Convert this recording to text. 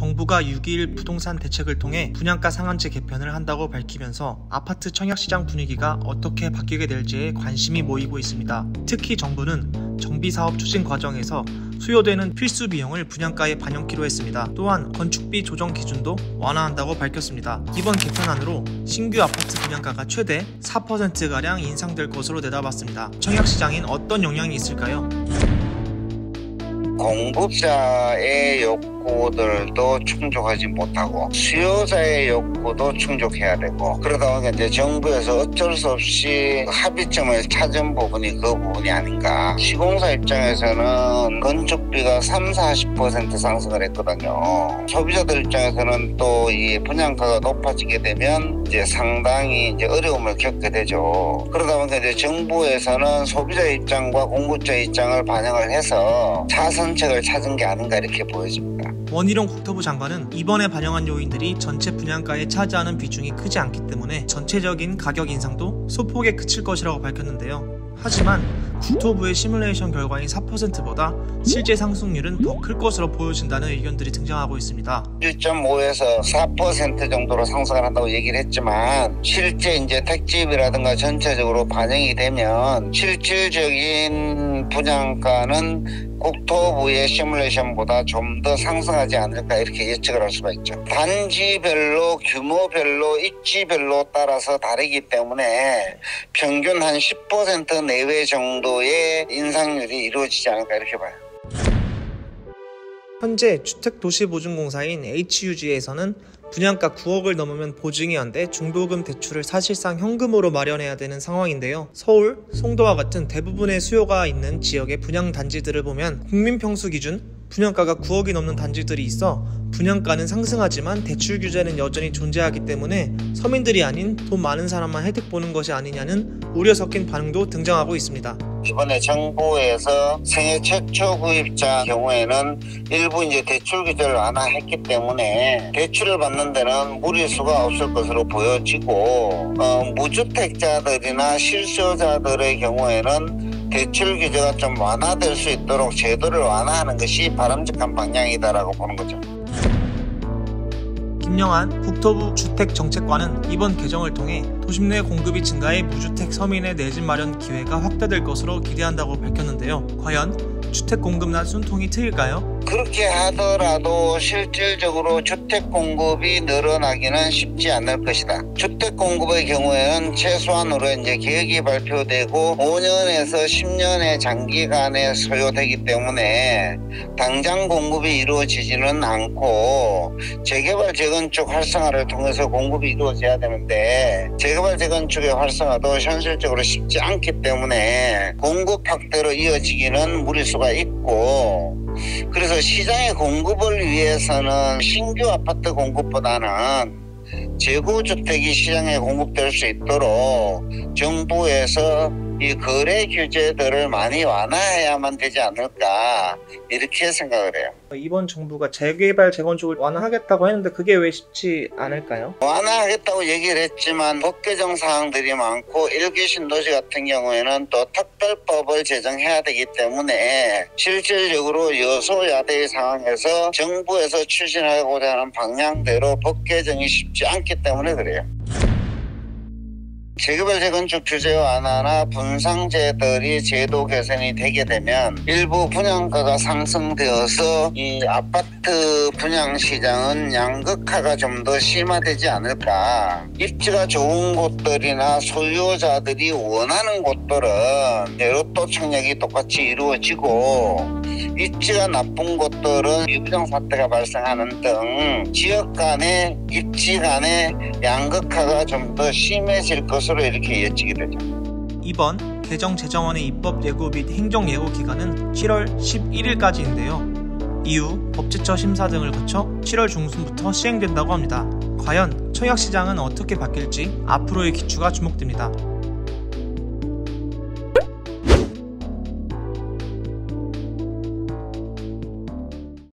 정부가 6.21 부동산 대책을 통해 분양가 상한제 개편을 한다고 밝히면서 아파트 청약시장 분위기가 어떻게 바뀌게 될지에 관심이 모이고 있습니다. 특히 정부는 정비사업 추진 과정에서 수요되는 필수 비용을 분양가에 반영키로 했습니다. 또한 건축비 조정 기준도 완화한다고 밝혔습니다. 이번 개편안으로 신규 아파트 분양가가 최대 4%가량 인상될 것으로 내다봤습니다. 청약시장엔 어떤 영향이 있을까요? 공급자의 욕구들도 충족하지 못하고 수요자의 욕구도 충족해야 되고, 그러다 보니까 이제 정부에서 어쩔 수 없이 합의점을 찾은 부분이 그 부분이 아닌가. 시공사 입장에서는 건축비가 30-40% 상승을 했거든요. 소비자들 입장에서는 또 이 분양가가 높아지게 되면 이제 상당히 이제 어려움을 겪게 되죠. 그러다 보니까 이제 정부에서는 소비자 입장과 공급자 입장을 반영을 해서 차선책을 찾은 게 아닌가 이렇게 보여집니다. 원희룡 국토부 장관은 이번에 반영한 요인들이 전체 분양가에 차지하는 비중이 크지 않기 때문에 전체적인 가격 인상도 소폭에 그칠 것이라고 밝혔는데요. 하지만 국토부의 시뮬레이션 결과인 4%보다 실제 상승률은 더 클 것으로 보여진다는 의견들이 등장하고 있습니다. 1.5에서 4% 정도로 상승을 한다고 얘기를 했지만, 실제 이제 택지비라든가 전체적으로 반영이 되면 실질적인 분양가는 국토부의 시뮬레이션보다 좀 더 상승하지 않을까 이렇게 예측을 할 수가 있죠. 단지별로 규모별로 입지별로 따라서 다르기 때문에 평균 한 10% 내외 정도의 인상률이 이루어지지 않을까 이렇게 봐요. 현재 주택도시보증공사인 HUG에서는 분양가 9억을 넘으면 보증이 안 돼 중도금 대출을 사실상 현금으로 마련해야 되는 상황인데요. 서울, 송도와 같은 대부분의 수요가 있는 지역의 분양단지들을 보면 국민평수 기준 분양가가 9억이 넘는 단지들이 있어 분양가는 상승하지만 대출 규제는 여전히 존재하기 때문에 서민들이 아닌 돈 많은 사람만 혜택 보는 것이 아니냐는 우려 섞인 반응도 등장하고 있습니다. 이번에 정부에서 생애 최초 구입자 경우에는 일부 이제 대출 규제를 완화했기 때문에 대출을 받는 데는 무리수가 없을 것으로 보여지고, 무주택자들이나 실수요자들의 경우에는 대출 규제가 좀 완화될 수 있도록 제도를 완화하는 것이 바람직한 방향이다라고 보는 거죠. 김영한 국토부 주택정책관은 이번 개정을 통해 도심 내 공급이 증가해 무주택 서민의 내 집 마련 기회가 확대될 것으로 기대한다고 밝혔는데요. 과연 주택 공급난 숨통이 트일까요? 그렇게 하더라도 실질적으로 주택 공급이 늘어나기는 쉽지 않을 것이다. 주택 공급의 경우에는 최소한으로 이제 계획이 발표되고 5년에서 10년의 장기간에 소요되기 때문에 당장 공급이 이루어지지는 않고 재개발 재건축 활성화를 통해서 공급이 이루어져야 되는데, 재개발 재건축의 활성화도 현실적으로 쉽지 않기 때문에 공급 확대로 이어지기는 무리수가 있고, 그래서 시장의 공급을 위해서는 신규 아파트 공급보다는 재구주택이 시장에 공급될 수 있도록 정부에서 이 거래 규제들을 많이 완화해야만 되지 않을까 이렇게 생각을 해요. 이번 정부가 재개발 재건축을 완화하겠다고 했는데 그게 왜 쉽지 않을까요? 완화하겠다고 얘기를 했지만 법 개정 사항들이 많고 일기 신도시 같은 경우에는 또 특별법을 제정해야 되기 때문에 실질적으로 여소야대의 상황에서 정부에서 추진하고자 하는 방향대로 법 개정이 쉽지 않기 때문에 그래요. 재개발 재건축 규제 완화나 분상제들이 제도 개선이 되게 되면 일부 분양가가 상승되어서 이 아파트 분양 시장은 양극화가 좀 더 심화되지 않을까. 입지가 좋은 곳들이나 소유자들이 원하는 곳들은 로또 청약이 똑같이 이루어지고, 입지가 나쁜 곳들은 유부정 사태가 발생하는 등 지역 간의 입지 간의 양극화가 좀 더 심해질 것으로 이렇게 예측이 되죠. 이번 개정 제정안의 입법 예고 및 행정 예고 기간은 7월 11일까지인데요. 이후 법제처 심사 등을 거쳐 7월 중순부터 시행된다고 합니다. 과연 청약시장은 어떻게 바뀔지 앞으로의 기추가 주목됩니다.